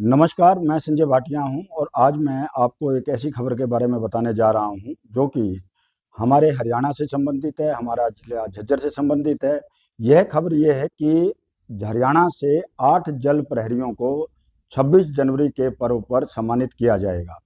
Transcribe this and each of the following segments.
नमस्कार, मैं संजय भाटिया हूँ और आज मैं आपको एक ऐसी खबर के बारे में बताने जा रहा हूँ जो कि हमारे हरियाणा से संबंधित है, हमारा जिला झज्जर से संबंधित है। यह खबर ये है कि हरियाणा से 8 जल प्रहरियों को 26 जनवरी के पर्व पर सम्मानित किया जाएगा।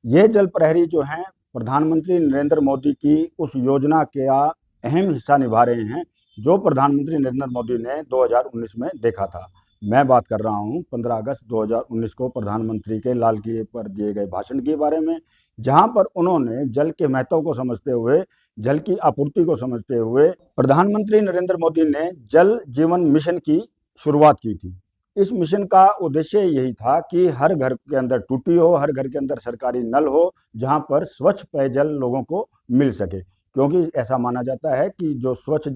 ये जल प्रहरी जो हैं प्रधानमंत्री नरेंद्र मोदी की उस योजना का अहम हिस्सा निभा रहे हैं जो प्रधानमंत्री नरेंद्र मोदी ने 2019 में देखा था। मैं बात कर रहा हूं 15 अगस्त 2019 को प्रधानमंत्री के लाल किले पर दिए गए भाषण के बारे में, जहां पर उन्होंने जल के महत्व को समझते हुए, जल की आपूर्ति को समझते हुए प्रधानमंत्री नरेंद्र मोदी ने जल जीवन मिशन की शुरुआत की थी। इस मिशन का उद्देश्य यही था कि हर घर के अंदर टूटी हो, हर घर के अंदर सरकारी नल हो, जहां पर स्वच्छ पेयजल लोगों को मिल सके। क्योंकि ऐसा माना जाता है कि जो अस्वच्छ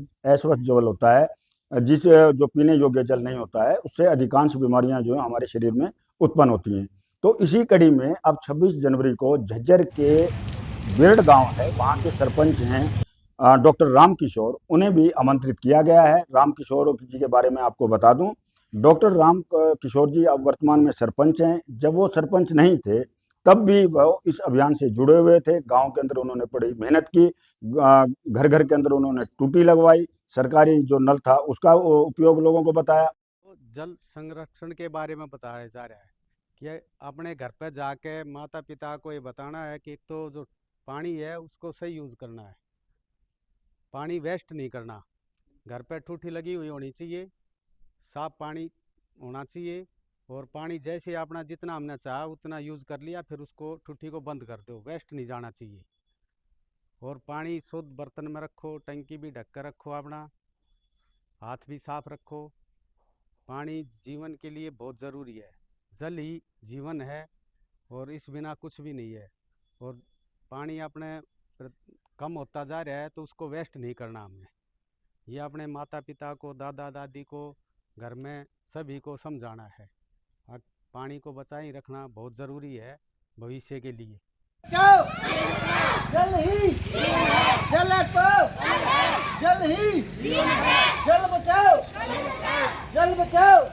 जल होता है, जो पीने योग्य जल नहीं होता है, उससे अधिकांश बीमारियां जो है हमारे शरीर में उत्पन्न होती हैं। तो इसी कड़ी में अब 26 जनवरी को झज्जर के बिरड गांव है, वहाँ के सरपंच हैं डॉक्टर राम किशोर, उन्हें भी आमंत्रित किया गया है। राम किशोर जी के बारे में आपको बता दूं, डॉक्टर किशोर जी अब वर्तमान में सरपंच हैं। जब वो सरपंच नहीं थे तब भी वो इस अभियान से जुड़े हुए थे। गांव के अंदर उन्होंने बड़ी मेहनत की, घर घर के अंदर उन्होंने टूटी लगवाई, सरकारी जो नल था उसका उपयोग लोगों को बताया। तो जल संरक्षण के बारे में बताया जा रहा है कि अपने घर पे जाके माता पिता को ये बताना है कि एक तो जो पानी है उसको सही यूज़ करना है, पानी वेस्ट नहीं करना। घर पे टूटी लगी हुई होनी चाहिए, साफ पानी होना चाहिए। और पानी जैसे अपना जितना हमने चाहा उतना यूज़ कर लिया, फिर उसको टूटी को बंद कर दो, वेस्ट नहीं जाना चाहिए। और पानी शुद्ध बर्तन में रखो, टंकी भी ढक कर रखो, अपना हाथ भी साफ रखो। पानी जीवन के लिए बहुत ज़रूरी है, जल ही जीवन है और इस बिना कुछ भी नहीं है। और पानी अपने कम होता जा रहा है तो उसको वेस्ट नहीं करना हमने। ये अपने माता पिता को, दादा दादी को, घर में सभी को समझाना है। पानी को बचाए रखना बहुत ज़रूरी है भविष्य के लिए। बचाओ, जल ही जल है तो जल ही जल बचाओ, जल बचाओ,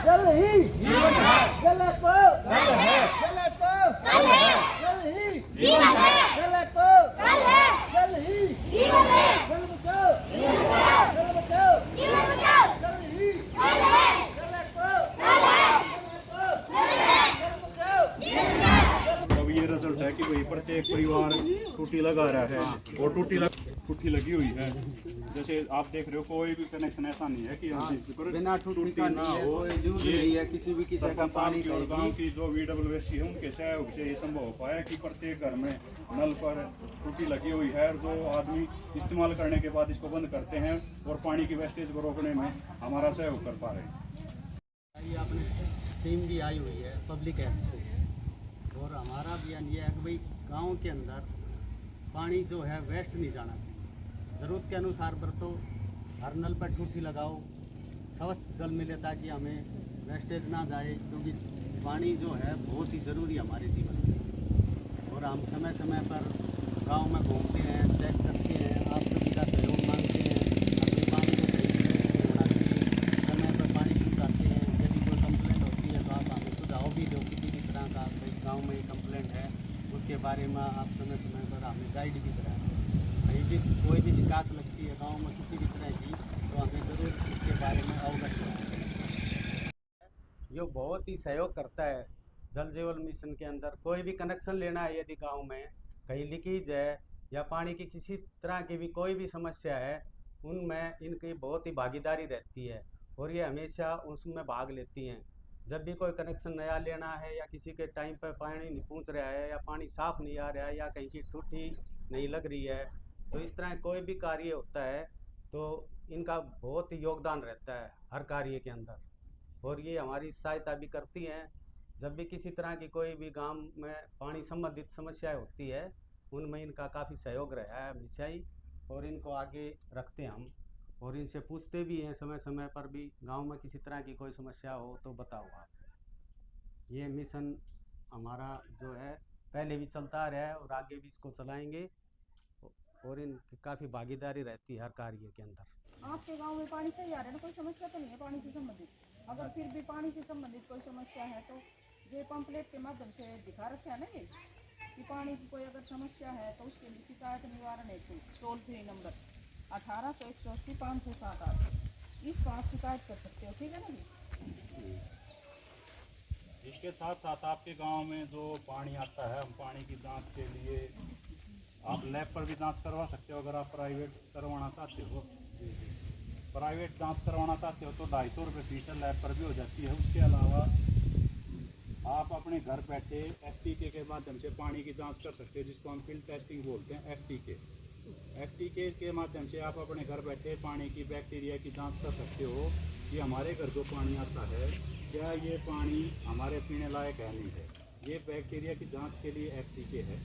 जल ही जल है तो जल है तो जल ही जल है तो जल ही जल बचाओ, जल बचाओ, जल ही जल है तो अब ये रिजल्ट है कि भाई प्रत्येक परिवार टूटी लगा रहा है और टूटी लगी हुई है। जैसे आप देख रहे हो, कोई भी कनेक्शन ऐसा नहीं है कि बिना टूटी का ना हो। नहीं है किसी भी किसी का पानी और गाँव की जो VWSC है उनके सहयोग से ये संभव हो पाया कि प्रत्येक घर में नल पर टूटी लगी हुई है और जो आदमी इस्तेमाल करने के बाद इसको बंद करते हैं और पानी की वेस्टेज को रोकने में हमारा सहयोग कर पा रहे हैं। ये अपनी टीम भी आई हुई है पब्लिक हेल्थ से, और हमारा अभियान ये है कि भाई गांव के अंदर पानी जो है वेस्ट नहीं जाना चाहिए, ज़रूरत के अनुसार बरतो, हर नल पर टूटी लगाओ, स्वच्छ जल मिले ताकि हमें वेस्टेज ना जाए। क्योंकि पानी जो है बहुत ही ज़रूरी है हमारे जीवन में। और हम समय समय पर गांव में घूमते हैं, चेक करते हैं, आप सभी का सहयोग मांगते हैं। अपने पानी को सही से होना चाहिए, समय पर पानी पहुँचाते हैं। यदि कोई कंप्लेंट होती है तो आप हमें सुझाव भी दो किसी भी तरह का, भाई गाँव में ये कंप्लेंट है, उसके बारे में आप समय समय पर हमें गाइड भी कराएं। कहीं भी कोई भी शिकायत लगती है गांव में किसी भी तरह की, तो हमें ज़रूर इसके बारे में अवगत कराएं। जो बहुत ही सहयोग करता है जल जीवन मिशन के अंदर। कोई भी कनेक्शन लेना है, यदि गांव में कहीं लीकेज है या पानी की किसी तरह की भी कोई भी समस्या है, उनमें इनकी बहुत ही भागीदारी रहती है और ये हमेशा उसमें भाग लेती हैं। जब भी कोई कनेक्शन नया लेना है या किसी के टाइम पर पानी नहीं पहुंच रहा है या पानी साफ़ नहीं आ रहा है या कहीं की टूटी नहीं लग रही है, तो इस तरह कोई भी कार्य होता है तो इनका बहुत ही योगदान रहता है हर कार्य के अंदर। और ये हमारी सहायता भी करती हैं जब भी किसी तरह की कोई भी गांव में पानी संबंधित समस्याएं होती है, उनमें इनका काफ़ी सहयोग रहा है हमेशा ही। और इनको आगे रखते हैं हम, और इनसे पूछते भी हैं समय समय पर भी, गांव में किसी तरह की कोई समस्या हो तो बताओ आप। ये मिशन हमारा जो है पहले भी चलता आ रहा है और आगे भी इसको चलाएंगे, और इनकी काफ़ी भागीदारी रहती है हर कार्य के अंदर। आपके गांव में पानी सही आ रहा है ना? कोई समस्या तो नहीं है पानी से संबंधित? अगर फिर भी पानी से संबंधित कोई समस्या है तो ये पंपलेट के माध्यम से दिखा रखे है ना ये कि पानी की कोई अगर समस्या है तो उसके लिए शिकायत निवारण हेतु टोल फ्री नंबर 18-180-568 इस पर आप शिकायत कर सकते हो, ठीक है ना जी। इसके साथ साथ आपके गांव में जो पानी आता है, हम पानी की जांच के लिए आप लैब पर भी जांच करवा सकते हो। अगर आप प्राइवेट करवाना चाहते हो, प्राइवेट जांच करवाना चाहते हो तो 250 रुपये फीस है, लैब पर भी हो जाती है। उसके अलावा आप अपने घर बैठे FTK के माध्यम से पानी की जांच कर सकते हो, जिसको हम फील्ड टेस्टिंग बोलते हैं। FTK के माध्यम से आप अपने घर बैठे पानी की बैक्टीरिया की जांच कर सकते हो कि हमारे घर जो पानी आता है क्या ये पानी हमारे पीने लायक है नहीं है। ये बैक्टीरिया की जांच के लिए FTK है।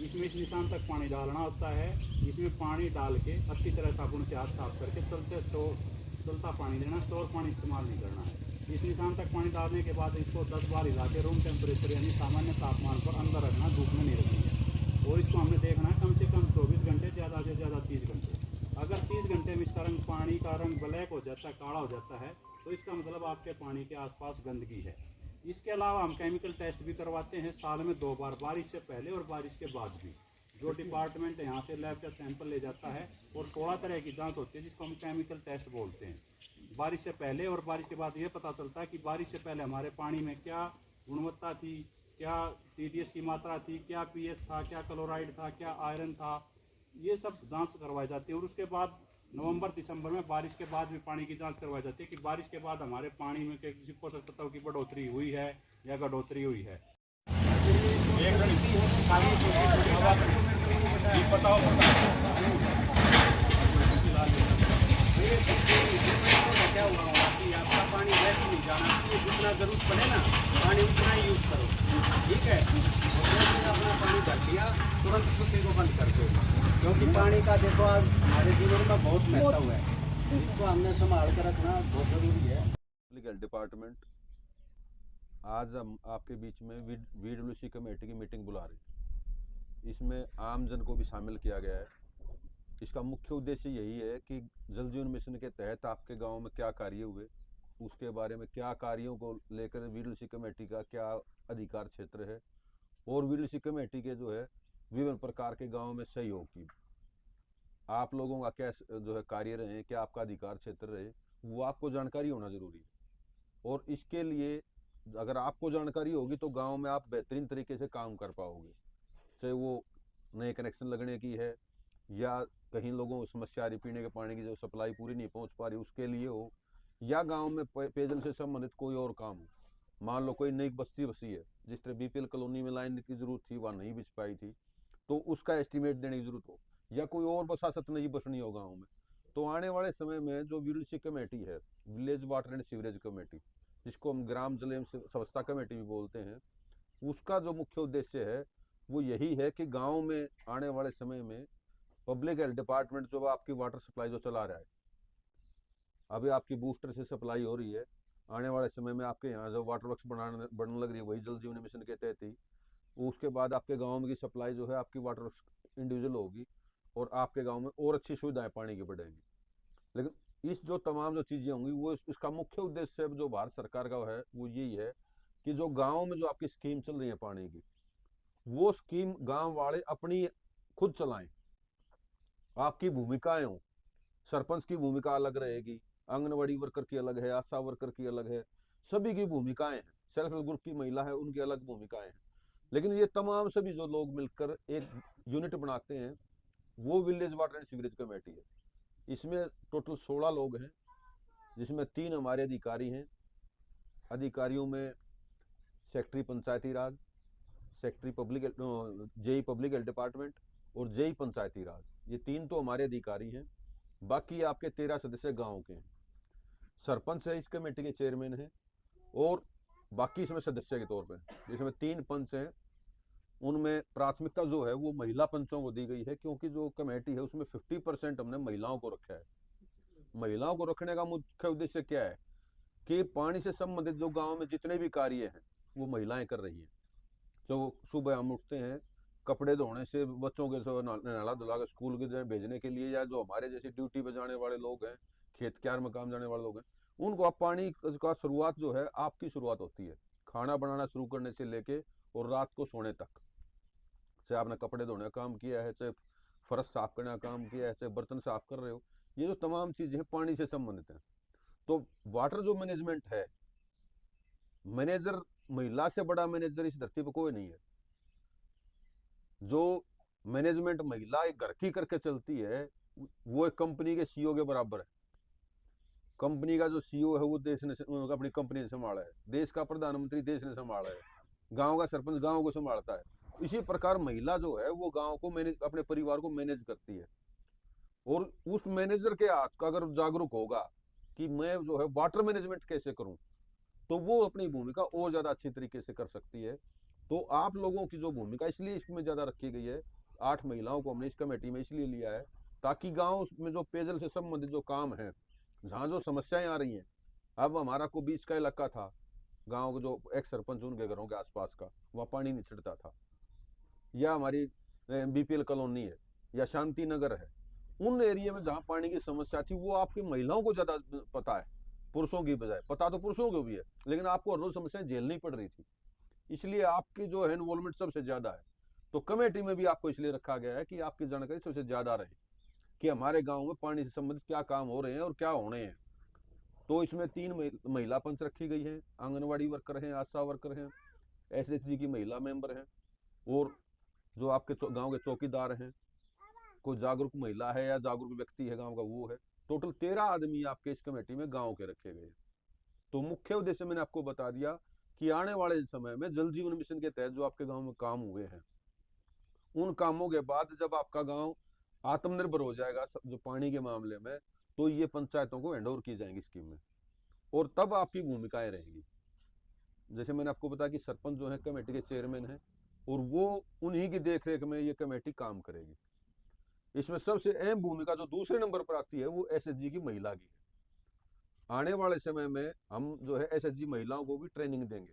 इसमें इस निशान तक पानी डालना होता है। इसमें पानी डाल के अच्छी तरह साबुन से हाथ साफ करके चलता पानी देना, स्टोर पानी इस्तेमाल नहीं करना है। इस निशान तक पानी डालने के बाद इसको 10 बार हिला के रूम टेम्परेचर यानी सामान्य तापमान पर अंदर रखना, धूप में नहीं रखनी है। और इसको हमने देखना है कम से कम 24 घंटे, ज़्यादा से ज़्यादा 30 घंटे। अगर 30 घंटे में इसका रंग, पानी का रंग ब्लैक हो जाता है, काला हो जाता है, तो इसका मतलब आपके पानी के आसपास गंदगी है। इसके अलावा हम केमिकल टेस्ट भी करवाते हैं साल में 2 बार, बारिश से पहले और बारिश के बाद भी। जो डिपार्टमेंट यहाँ से लैब का सैंपल ले जाता है और 16 तरह की जांच होती है जिसको हम केमिकल टेस्ट बोलते हैं। बारिश से पहले और बारिश के बाद ये पता चलता है कि बारिश से पहले हमारे पानी में क्या गुणवत्ता थी, क्या TDS की मात्रा थी, क्या pH था, क्या क्लोराइड था, क्या आयरन था, ये सब जांच करवाई जाती है। और उसके बाद नवंबर-दिसंबर में बारिश के बाद भी पानी की जांच करवाई जाती है कि बारिश के बाद हमारे पानी में किसी पोषक तत्व की बढ़ोतरी हुई है या घटोतरी हुई है। बताओ क्या हुआ होगा कि आपका पानी वेस्ट नहीं जाना चाहिए, जितना जरूरत पड़े ना पानी उतना ही यूज करो, ठीक है। और अपना पानी भर दिया तुरंत कुत्ते को बंद कर दो, क्योंकि पानी का देखो आज हमारे जीवन में बहुत महत्व है, इसको हमने संभाल कर रखना बहुत जरूरी है। पब्लिक हेल्थ डिपार्टमेंट आज हम आपके बीच में VWC कमेटी की मीटिंग बुला रही है। इसमें आम जन को भी शामिल किया गया है। इसका मुख्य उद्देश्य यही है कि जल जीवन मिशन के तहत आपके गांव में क्या कार्य हुए, उसके बारे में क्या कार्यों को लेकर VWC कमेटी का क्या अधिकार क्षेत्र है, और VWC कमेटी के जो है विभिन्न प्रकार के गाँव में सहयोग की आप लोगों का क्या जो है कार्य रहे, क्या आपका अधिकार क्षेत्र रहे, वो आपको जानकारी होना जरूरी है। और इसके लिए अगर आपको जानकारी होगी तो गांव में आप बेहतरीन तरीके से काम कर पाओगे। चाहे वो नए कनेक्शन लगने की है या कहीं लोगों को समस्या आ रही, पीने के पानी की जो सप्लाई पूरी नहीं पहुंच पा रही उसके लिए हो, या गांव में पेयजल से संबंधित कोई और काम हो। मान लो कोई नई बस्ती बसी है, जिस तरह BPL कॉलोनी में लाइन की जरूरत थी वहाँ नहीं बिछ पाई थी, तो उसका एस्टिमेट देने की जरूरत हो, या कोई और बसासत नहीं बसनी हो गाँव में, तो आने वाले समय में जो VWC कमेटी है, village water and sewerage committee, जिसको हम ग्राम जल एवं स्वच्छता कमेटी भी बोलते हैं, उसका जो मुख्य उद्देश्य है वो यही है कि गांव में आने वाले समय में पब्लिक हेल्थ डिपार्टमेंट जो आपकी वाटर सप्लाई जो चला रहा है, अभी आपकी बूस्टर से सप्लाई हो रही है, आने वाले समय में आपके यहाँ जो वाटर वर्क्स बनने लग रही है वही जल जीवन मिशन के तहत ही, उसके बाद आपके गाँव में की सप्लाई जो है आपकी वाटर वर्क्स इंडिविजुअल होगी और आपके गाँव में और अच्छी सुविधाएं पानी की बढ़ेंगी। लेकिन इस जो तमाम जो चीज़ें होंगी वो इसका मुख्य उद्देश्य जो भारत सरकार का है वो यही है कि जो गाँव में जो आपकी स्कीम चल रही है पानी की, वो स्कीम गाँव वाले अपनी खुद चलाएं। आपकी भूमिकाएं हो, सरपंच की भूमिका अलग रहेगी, आंगनवाड़ी वर्कर की अलग है, आशा वर्कर की अलग है, सभी की भूमिकाएं हैं, सेल्फ हेल्प ग्रुप की महिला है उनकी अलग भूमिकाएं हैं। लेकिन ये तमाम सभी जो लोग मिलकर एक यूनिट बनाते हैं वो village water and sewerage committee है। इसमें टोटल 16 लोग हैं, जिसमें 3 हमारे अधिकारी हैं। अधिकारियों में secretary Panchayati Raj, secretary JE public health department और जेई पंचायती राज, ये 3 तो हमारे अधिकारी हैं। बाकी आपके 13 सदस्य गांव के हैं। सरपंच है इस कमेटी के चेयरमैन हैं, और बाकी इसमें सदस्य के तौर पर जिसमें 3 पंच हैं, उनमें प्राथमिकता जो है वो महिला पंचों को दी गई है, क्योंकि जो कमेटी है उसमें 50% हमने महिलाओं को रखा है। महिलाओं को रखने का मुख्य उद्देश्य क्या है कि पानी से संबंधित जो गांव में जितने भी कार्य हैं वो महिलाएं कर रही हैं। जो सुबह हम उठते हैं, कपड़े धोने से बच्चों के नहला धुला के स्कूल के भेजने के लिए, या जो हमारे जैसे ड्यूटी पे जाने वाले लोग हैं, खेत क्यार में काम जाने वाले लोग हैं, उनको आप पानी का शुरुआत जो है आपकी शुरुआत होती है खाना बनाना शुरू करने से लेके और रात को सोने तक। चाहे आपने कपड़े धोने का काम किया है, चाहे फर्श साफ करने का काम किया है, चाहे बर्तन साफ कर रहे हो, ये जो तमाम चीजें हैं पानी से संबंधित हैं। तो वाटर जो मैनेजमेंट है, मैनेजर, महिला से बड़ा मैनेजर इस धरती पर कोई नहीं है। जो मैनेजमेंट महिला एक घर की करके चलती है वो एक कंपनी के सीईओ के बराबर है। कंपनी का जो सीईओ है वो देश ने अपनी कंपनी ने संभाला है, देश का प्रधानमंत्री देश ने संभाला है, गांव का सरपंच गांव को संभालता है। इसी प्रकार महिला जो है वो गांव को मैनेज, अपने परिवार को मैनेज करती है। और उस मैनेजर के हाथ का अगर जागरूक होगा कि मैं जो है वाटर मैनेजमेंट कैसे करूं, तो वो अपनी भूमिका और ज्यादा अच्छी तरीके से कर सकती है। तो आप लोगों की जो भूमिका इसलिए इसमें ज्यादा रखी गई है, 8 महिलाओं को हमने इस कमेटी में इसलिए लिया है ताकि गांव में जो पेयजल से संबंधित जो काम है, जहाँ जो समस्याएं आ रही हैं, अब हमारा को बीच का इलाका था, गांव के जो एक्स सरपंच उनके घरों के आसपास का, वहाँ पानी नहीं छिड़ता था, या हमारी बीपीएल कॉलोनी है या शांति नगर है, उन एरिया में जहाँ पानी की समस्या थी वो आपकी महिलाओं को ज्यादा पता है, पुरुषों की बजाय। पता तो पुरुषों को भी है, लेकिन आपको हर रोज समस्याएं झेलनी पड़ रही थी, इसलिए आपकी जो है इन्वॉल्वमेंट सबसे ज्यादा है। तो कमेटी में भी आपको इसलिए रखा गया है कि आपकी जानकारी सबसे ज्यादा रहे कि हमारे गांव में पानी से संबंधित क्या काम हो रहे हैं और क्या होने हैं। तो इसमें 3 महिला पंच रखी गई हैं, आंगनवाड़ी वर्कर हैं, आशा वर्कर हैं, एसएचजी की महिला मेंबर हैं, और जो आपके गांव के चौकीदार हैं, कोई जागरूक महिला है या जागरूक व्यक्ति है गांव का वो है। टोटल 13 आदमी आपके इस कमेटी में गांव के रखे गए। तो मुख्य उद्देश्य मैंने आपको बता दिया कि आने वाले समय में जल जीवन मिशन के तहत जो आपके गांव में काम हुए हैं, उन कामों के बाद जब आपका गांव आत्मनिर्भर हो जाएगा जो पानी के मामले में, तो ये पंचायतों को हैंड ओवर की जाएंगी स्कीम में, और तब आपकी भूमिकाएं रहेंगी। जैसे मैंने आपको बताया कि सरपंच जो है कमेटी के चेयरमैन है, और वो उन्हीं की देखरेख में ये कमेटी काम करेगी। इसमें सबसे अहम भूमिका जो दूसरे नंबर पर आती है वो एसएचजी की महिला की है। आने वाले समय में हम जो है एसएचजी महिलाओं को भी ट्रेनिंग देंगे।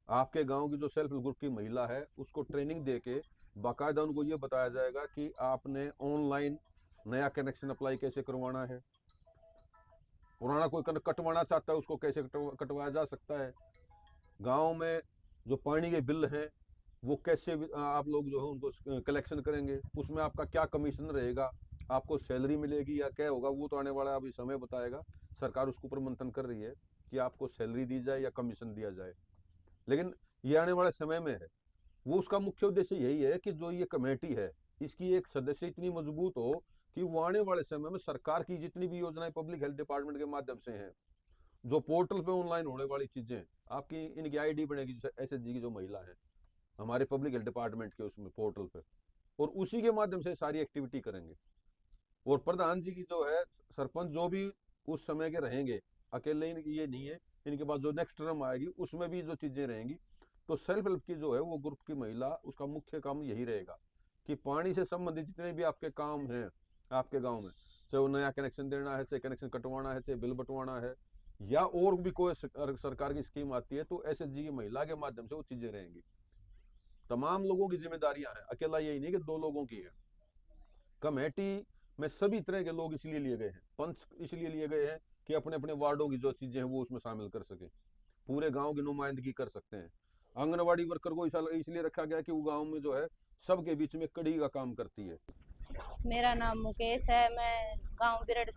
आपके गांव की जो सेल्फ हेल्प ग्रुप की महिला है उसको ट्रेनिंग देके बाकायदा उनको ये बताया जाएगा कि आपने ऑनलाइन नया कनेक्शन अप्लाई कैसे करवाना है, पुराना कोई कटवाना चाहता है उसको कैसे कटवाया जा सकता है, गांव में जो पानी के बिल हैं वो कैसे आप लोग जो है उनको कलेक्शन करेंगे, उसमें आपका क्या कमीशन रहेगा, आपको सैलरी मिलेगी या क्या होगा, वो तो आने वाला अभी समय बताएगा। सरकार उसके ऊपर मंथन कर रही है कि आपको सैलरी दी जाए या कमीशन दिया जाए, लेकिन ये आने वाले समय में है। वो उसका मुख्य उद्देश्य यही है कि जो ये कमेटी है इसकी एक सदस्य इतनी मजबूत हो कि वो आने वाले समय में सरकार की जितनी भी योजनाएं पब्लिक हेल्थ डिपार्टमेंट के माध्यम से हैं, जो पोर्टल पे ऑनलाइन होने वाली चीजें, आपकी इनकी आईडी बनेगी एसएचजी की जो महिला है हमारे पब्लिक हेल्थ डिपार्टमेंट के उसमें पोर्टल पे, और उसी के माध्यम से सारी एक्टिविटी करेंगे। और प्रधान जी की जो है सरपंच जो भी उस समय के रहेंगे, अकेले ये नहीं है, इनके बाद जो नेक्स्ट टर्म आएगी उसमें भी जो चीजें रहेंगी। तो सेल्फ हेल्प की जो है वो ग्रुप की महिला, उसका मुख्य काम यही रहेगा कि पानी से संबंधित जितने भी आपके काम हैं आपके गांव में, चाहे वो नया कनेक्शन देना है, चाहे कनेक्शन कटवाना है, चाहे बिल बंटवाना है, या और भी कोई सरकार की स्कीम आती है, तो एसएचजी की महिला के माध्यम से वो चीजें रहेंगी। तमाम लोगों की जिम्मेदारियां हैं, अकेला यही नहीं कि 2 लोगों की है। कमेटी में सभी तरह के लोग इसलिए लिए गए हैं, पंच इसलिए लिए गए हैं कि अपने अपने वार्डों की जो चीजें हैं वो उसमें शामिल कर सके, पूरे गांव की नुमाइंदगी कर सकते हैं। आंगनवाड़ी वर्कर को इसलिए रखा गया कि वो गांव में जो है सबके बीच में कड़ी का काम करती है। मेरा नाम मुकेश है, मैं गांव बिरड़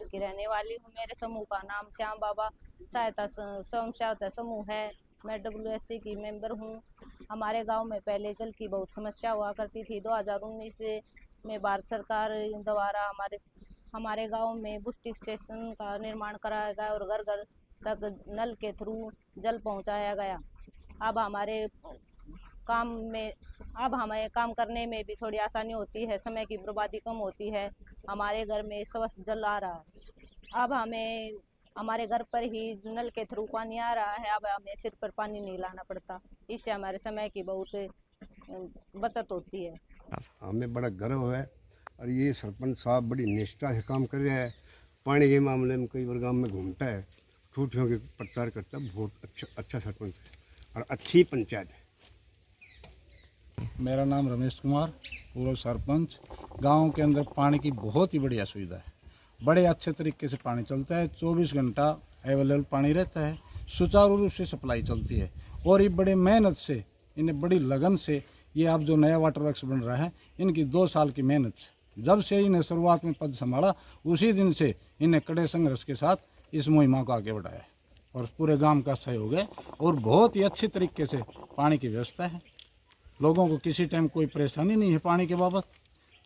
की रहने वाली हूँ। मेरे समूह का नाम श्याम बाबा स्वयं सहायता समूह है। मैं WSC की मेंबर हूँ। हमारे गांव में पहले जल की बहुत समस्या हुआ करती थी। 2019 में भारत सरकार द्वारा हमारे गांव में बुस्टिंग स्टेशन का निर्माण कराया गया और घर घर तक नल के थ्रू जल पहुंचाया गया। अब हमें काम करने में भी थोड़ी आसानी होती है, समय की बर्बादी कम होती है। हमारे घर में स्वच्छ जल आ रहा है। अब हमें हमारे घर पर ही नल के थ्रू पानी आ रहा है। अब हमें सिर पर पानी नहीं लाना पड़ता। इससे हमारे समय की बहुत बचत होती है। हमें बड़ा गर्व है और ये सरपंच साहब बड़ी निष्ठा से काम कर रहे हैं। पानी के मामले में कई बार गाँव में घूमता है, ठूठियों के प्रचार करता है। बहुत अच्छा सरपंच है और अच्छी पंचायत है। मेरा नाम रमेश कुमार, पूर्व सरपंच। गांव के अंदर पानी की बहुत ही बढ़िया सुविधा है। बड़े अच्छे तरीके से पानी चलता है, 24 घंटा अवेलेबल पानी रहता है, सुचारू रूप से सप्लाई चलती है। और ये बड़े मेहनत से, इन्हें बड़ी लगन से, ये अब जो नया वाटर वर्क्स बन रहा है, इनकी 2 साल की मेहनत से, जब से इन्हें शुरुआत में पद संभाला उसी दिन से इन्हें कड़े संघर्ष के साथ इस मुहिमा को आगे बढ़ाया है और पूरे गांव का सहयोग है और बहुत ही अच्छे तरीके से पानी की व्यवस्था है। लोगों को किसी टाइम कोई परेशानी नहीं है पानी के बाबत,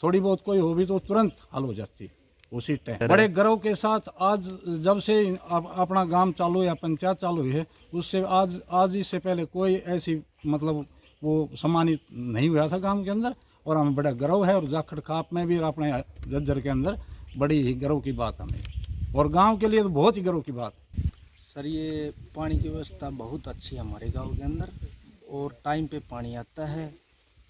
थोड़ी बहुत कोई हो भी तो तुरंत हल हो जाती है उसी टाइम। बड़े गर्व के साथ आज जब से अपना गांव चालू या पंचायत चालू हुई है, उससे आज इससे पहले कोई ऐसी मतलब वो सम्मानित नहीं हुआ था गांव के अंदर, और हमें बड़ा गर्व है। और जाखड़ खाप में भी और अपने झज्जर के अंदर बड़ी ही गर्व की बात हमें, और गांव के लिए तो बहुत ही गर्व की बात। सर ये पानी की व्यवस्था बहुत अच्छी है हमारे गांव के अंदर, और टाइम पे पानी आता है,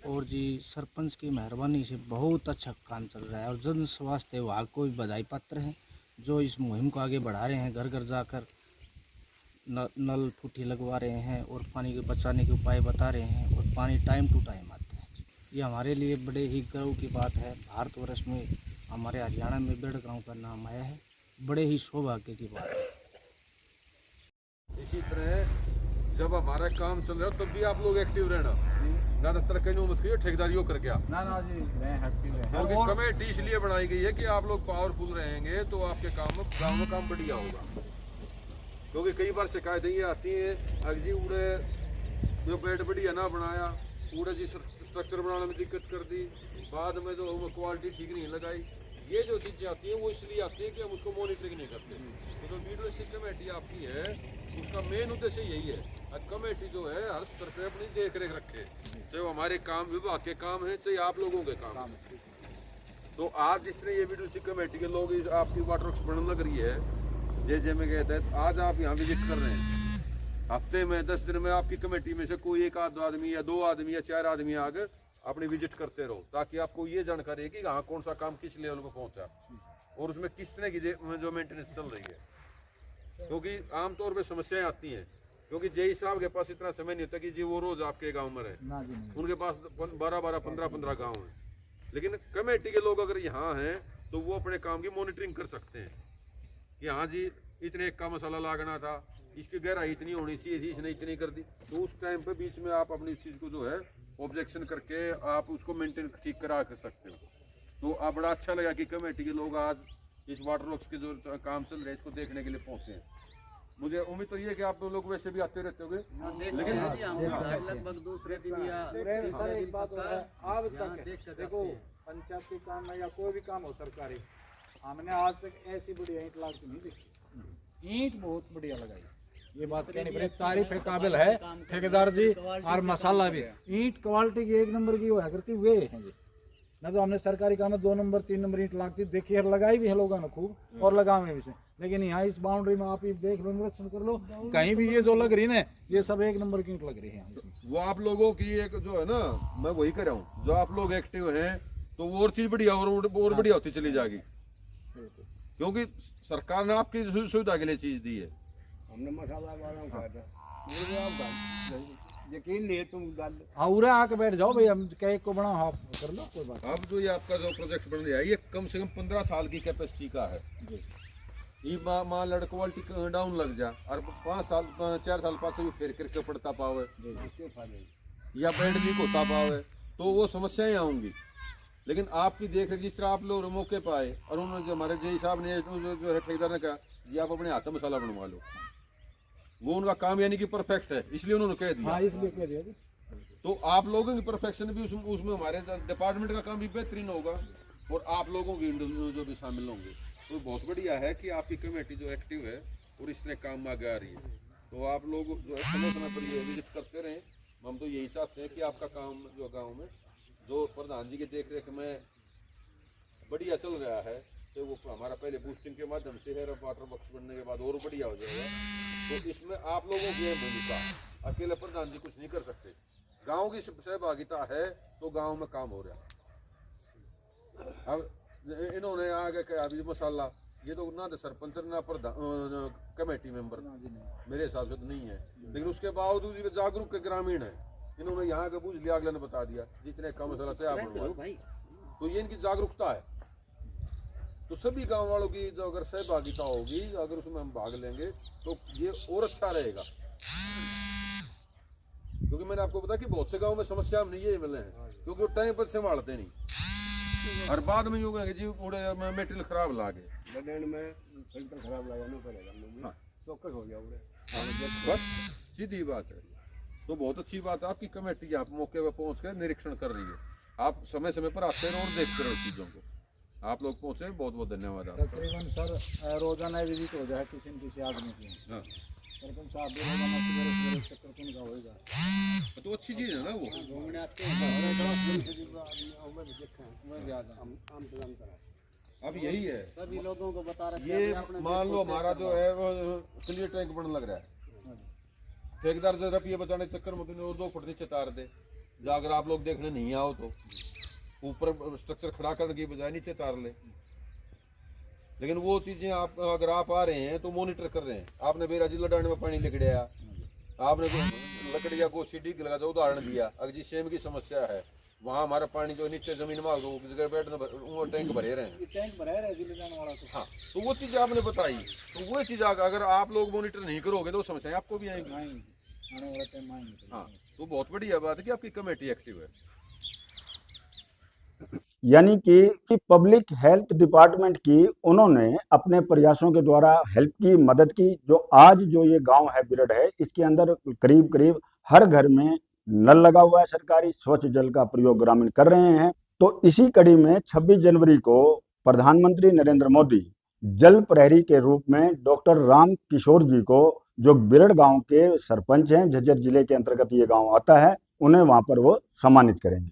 और जी सरपंच की मेहरबानी से बहुत अच्छा काम चल रहा है। और जन स्वास्थ्य विभाग को भी बधाई पात्र हैं जो इस मुहिम को आगे बढ़ा रहे हैं, घर घर जाकर नल टूटी लगवा रहे हैं और पानी के बचाने के उपाय बता रहे हैं, और पानी टाइम टू टाइम आता है। ये हमारे लिए बड़े ही गर्व की बात है। भारतवर्ष में हमारे हरियाणा में बेड़ गाँव का नाम आया है, बड़े ही सौभाग्य की बात है। इसी तरह जब हमारा काम चल रहा है तब भी आप लोग एक्टिव रहना, ना तो तरक्की मत करिए ठेकेदारियों करके आप ना जी मैं हैप्पी है। क्योंकि कमेटी इसलिए बनाई गई है कि आप लोग पावरफुल रहेंगे तो आपके काम में गाँव में काम बढ़िया होगा। क्योंकि कई बार शिकायतें ये आती हैं अगर जी उड़े जो बेड बढ़िया ना बनाया, उड़े जी स्ट्रक्चर बनाने में दिक्कत कर दी, बाद में जो क्वालिटी ठीक नहीं लगाई, ये जो चीज़ें आती हैं वो इसलिए आती है कि हम उसको मॉनिटरिंग नहीं करते। तो जो लीडरशिप कमेटी आपकी है उसका मेन उद्देश्य यही है, कमेटी जो है हर स्तर पर अपनी देख रेख रखे, चाहे वो हमारे काम विभाग के काम है चाहे आप लोगों के काम है। तो आज जिस तरह ये लीडरशिप कमेटी के लोग आपकी वाटर वर्क्स बनने लग रही है, जैसे में कहते हैं आज आप यहाँ विजिट कर रहे हैं, हफ्ते में 10 दिन में आपकी कमेटी में से कोई एक आध आदमी या 2 आदमी या 4 आदमी आगे अपनी विजिट करते रहो, ताकि आपको ये जानकारी है कि हाँ कौन सा काम किस लेवल पर पहुंचा और उसमें किस तरह की जो मेंटेनेंस चल रही है। क्योंकि आमतौर पे समस्याएं आती हैं, क्योंकि जय साहब के पास इतना समय नहीं होता कि जी वो रोज आपके गांव में रहे, उनके पास 12-12, 15-15 गांव हैं। लेकिन कमेटी के लोग अगर यहाँ हैं तो वो अपने काम की मॉनिटरिंग कर सकते हैं कि हाँ जी इतने का मसाला लागना था, इसकी गहराई इतनी होनी चाहिए थी, इसने इतनी कर दी। तो उस टाइम पे बीच में आप अपनी चीज़ को जो है ऑब्जेक्शन करके आप उसको मेंटेन ठीक करा कर सकते हो। तो आप बड़ा अच्छा लगा कि कमेटी के लोग आज इस वाटर वर्क्स के जो काम चल रहे हैं इसको देखने के लिए पहुंचे हैं। मुझे उम्मीद तो ये है कि आप लोग वैसे भी आते रहते होंगे, लेकिन लगभग दूसरे दिन या एक बात है, आज तक देखो पंचायत के काम में या कोई भी काम हो सरकारी, हमने आज तक ऐसी बढ़िया ईंट लागती नहीं देखी। ईंट बहुत बढ़िया लगाई, ये बात कहने पर तारीफ है काबिल है ठेकेदार जी। और मसाला भी ईंट क्वालिटी की 1 नंबर की वो है करती वे हैं जी, ना तो हमने सरकारी काम में 2 नंबर 3 नंबर ईंट लागती देखी है, लगाई भी है लोगों ने खूब और लगावे भी से। लेकिन यहाँ इस बाउंड्री में आप देख लो, निरीक्षण कर लो, कहीं भी ये जो लग रही है ये सब 1 नंबर की ईंट लग रही है। वो आप लोगों की एक जो है ना, मैं वही कर रहा हूँ, जो आप लोग एक्टिव हैं तो वो और चीज बढ़िया और बढ़िया होती चली जाएगी, क्योंकि सरकार ने आपकी सुविधा के लिए चीज दी है। हमने मसाला यकीन नहीं है तुम उरे आके बैठ जाओ भाई, हम केक को बना हाफ कर लो कोई बात। अब जो ये आपका जो प्रोजेक्ट बन रहा है ये कम से कम 15 साल की कैपेसिटी का है। ये मान लड़ क्वालिटी डाउन लग जा और 4 साल पास फिर करके पड़ता पावे या बेड लीक होता पावे तो वो समस्याएं आऊंगी। लेकिन आपकी देख जिस तरह आप लोग मौके पाए और उन्होंने जो हमारे जय साहब ने जो है ठेकेदार ने कहा जी आप अपने हाथ में मसाला बनवा लो, वो उनका काम यानी कि परफेक्ट है इसलिए उन्होंने कह दिया। हाँ, इसलिए कह दिया। तो आप लोगों की परफेक्शन भी उसमें हमारे डिपार्टमेंट का काम भी बेहतरीन होगा और आप लोगों की जो भी शामिल होंगे। तो बहुत बढ़िया है कि आपकी कमेटी जो एक्टिव है और इसने काम में आगे आ रही है। तो आप लोग जो है समय समय पर ये विजिट करते रहें। हम तो यही चाहते हैं कि आपका काम जो गाँव में जो प्रधान जी की देख रेख में बढ़िया चल रहा है तो वो हमारा पहले बूस्टिंग के माध्यम से है, वाटर वर्क्स बनने के बाद और बढ़िया हो जाएगा। तो इसमें आप लोगों की भूमिका, अकेले प्रधान जी कुछ नहीं कर सकते, गांव की सहभागिता है तो गांव में काम हो रहा। अब इन्होंने आगे कहा अभी मसाला ये तो ना तो सरपंच ना प्रधान कमेटी मेंबर मेरे हिसाब से तो नहीं है, लेकिन उसके बावजूद ये जागरूक के ग्रामीण है, इन्होंने यहाँ का पूछ लिया, अगले ने बता दिया जितने कम मसाला से आप, तो ये इनकी जागरूकता है। तो सभी गांव वालों की जो अगर सहभागिता होगी, अगर उसमें हम भाग लेंगे तो ये और अच्छा रहेगा। क्योंकि मैंने आपको बताया कि बहुत से गांव में समस्या हम नहीं ये मिले हैं, क्योंकि वो टाइम पर संभालते नहीं और बाद में यूं कहेंगे जी पूरे मेटेरियल खराब लागे, लदेन में फिल्टर खराब लगाना पड़ेगा। हाँ। चौकस हो जाओगे। बस सीधी बात है। तो बहुत अच्छी बात है आपकी कमेटी यहाँ मौके पर पहुँच कर निरीक्षण कर रही है। आप समय समय पर आते रहो और देखते रहो चीज़ों को। आप लोग पहुँचे, बहुत बहुत धन्यवाद आपका। तकरीबन सर रोजाना विजिट हो जाए किसी न किसी आदमी की। हाँ सरपंच साहब भी रोजाना सवेरे चक्कर कौन का होगा, तो अच्छी चीज़ है ना वो। घूमने आते हैं। अब यही है, सभी लोगों को बता रखे हैं, ये आपने मान लो हमारा जो है वो क्लियर टैंक बनने लग रहा है। ठेकेदार जो रुपये बचाने के चक्कर में तो और 2 फुट नीचे तार दे, जो अगर आप लोग देखने नहीं आओ तो ऊपर स्ट्रक्चर खड़ा करने की बजाय नीचे तार ले। लेकिन वो चीजें आप अगर आप आ रहे हैं तो मॉनिटर कर रहे हैं। आपने बेराजी लडाने में पानी लिख दिया, आपने लकड़िया को सीढ़ी लगा जो उदाहरण दिया, अगर जी सेम की समस्या है वहाँ हमारा पानी जो नीचे जमीन में जगह बैठने वो टैंक भरे रहे हैं। टैंक भरा है जिले जाने वाला तो। हाँ, तो वो चीज़ आपने बताई, तो वो चीज़ अगर आप लोग मॉनिटर नहीं करोगे तो समस्याएं आपको भी आएंगी। आने वाला टाइम आएंगे। हाँ, तो बहुत बढ़िया बात है कि आपकी कमेटी एक्टिव है। यानी कि पब्लिक हेल्थ डिपार्टमेंट की उन्होंने अपने प्रयासों के द्वारा हेल्प की, मदद की। जो आज जो ये गांव है बिरड है, इसके अंदर करीब करीब हर घर में नल लगा हुआ है सरकारी, स्वच्छ जल का प्रयोग ग्रामीण कर रहे हैं। तो इसी कड़ी में 26 जनवरी को प्रधानमंत्री नरेंद्र मोदी जल प्रहरी के रूप में डॉक्टर राम किशोर जी को, जो बिरड गांव के सरपंच हैं, झज्जर जिले के अंतर्गत ये गांव आता है, उन्हें वहां पर वो सम्मानित करेंगे।